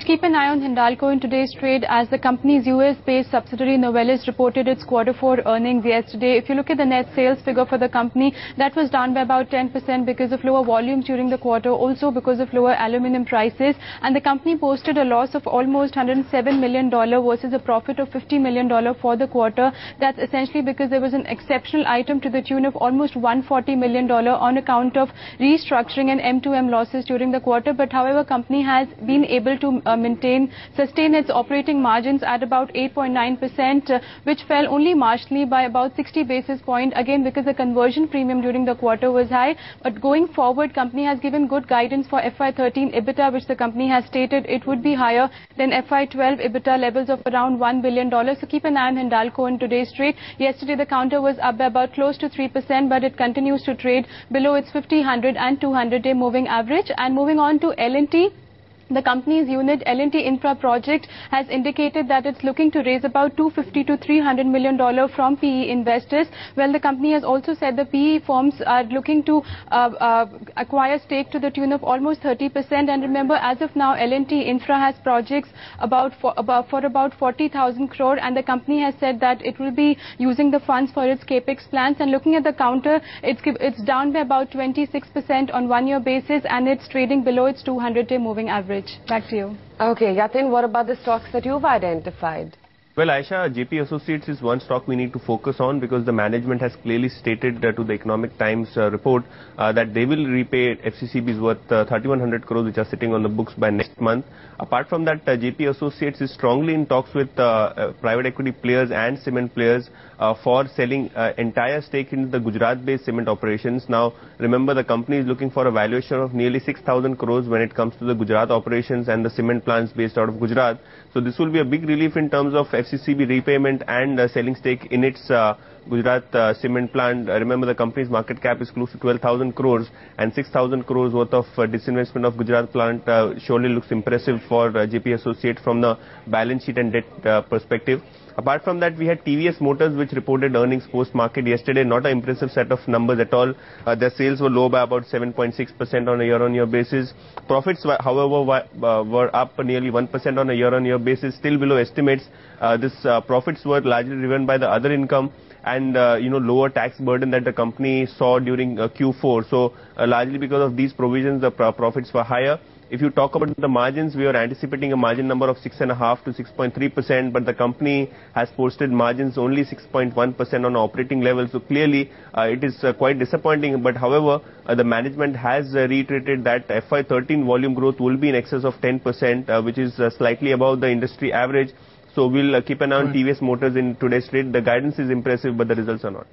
Keep an eye on Hindalco in today's trade as the company's US-based subsidiary Novelis reported its Q4 earnings yesterday. If you look at the net sales figure for the company, that was down by about 10% because of lower volumes during the quarter, also because of lower aluminum prices. And the company posted a loss of almost $107 million versus a profit of $50 million for the quarter. That's essentially because there was an exceptional item to the tune of almost $140 million on account of restructuring and M2M losses during the quarter. But however, company has been able to sustain its operating margins at about 8.9%, which fell only marginally by about 60 basis points, again because the conversion premium during the quarter was high. But going forward, company has given good guidance for FY13 EBITDA, which the company has stated it would be higher than FY12 EBITDA levels of around $1 billion. So keep an eye on Hindalco in today's trade. Yesterday, the counter was up by about close to 3%, but it continues to trade below its 50, 100 and 200-day moving average. And moving on to L&T. The company's unit L&T Infra Project has indicated that it's looking to raise about $250 to $300 million from PE investors. Well, the company has also said the PE firms are looking to acquire stake to the tune of almost 30%. And remember, as of now, L&T Infra has projects for about 40,000 crore, and the company has said that it will be using the funds for its capex plans. And looking at the counter, it's down by about 26% on one-year basis, and it's trading below its 200-day moving average. Back to you. Okay, Yatin, what about the stocks that you've identified? Well, Aisha, JP Associates is one stock we need to focus on because the management has clearly stated to the Economic Times report that they will repay FCCBs worth 3,100 crores which are sitting on the books by next month. Apart from that, JP Associates is strongly in talks with private equity players and cement players for selling entire stake into the Gujarat-based cement operations. Now, remember, the company is looking for a valuation of nearly 6,000 crores when it comes to the Gujarat operations and the cement plants based out of Gujarat. So this will be a big relief in terms of FCCB repayment and selling stake in its Gujarat cement plant. Remember, the company's market cap is close to 12,000 crores and 6,000 crores worth of disinvestment of Gujarat plant surely looks impressive for JP Associates from the balance sheet and debt perspective. Apart from that, we had TVS Motors, which reported earnings post-market yesterday. Not an impressive set of numbers at all. Their sales were low by about 7.6% on a year-on-year basis. Profits, however, were up nearly 1% on a year-on-year basis, still below estimates. Profits were largely driven by the other income and lower tax burden that the company saw during Q4. So largely because of these provisions, the profits were higher. If you talk about the margins, we are anticipating a margin number of 6.5% to 6.3%, but the company has posted margins only 6.1% on operating level. So clearly, it is quite disappointing. But however, the management has reiterated that FY13 volume growth will be in excess of 10%, which is slightly above the industry average. So we'll keep an eye on TVS Motors in today's trade. The guidance is impressive, but the results are not.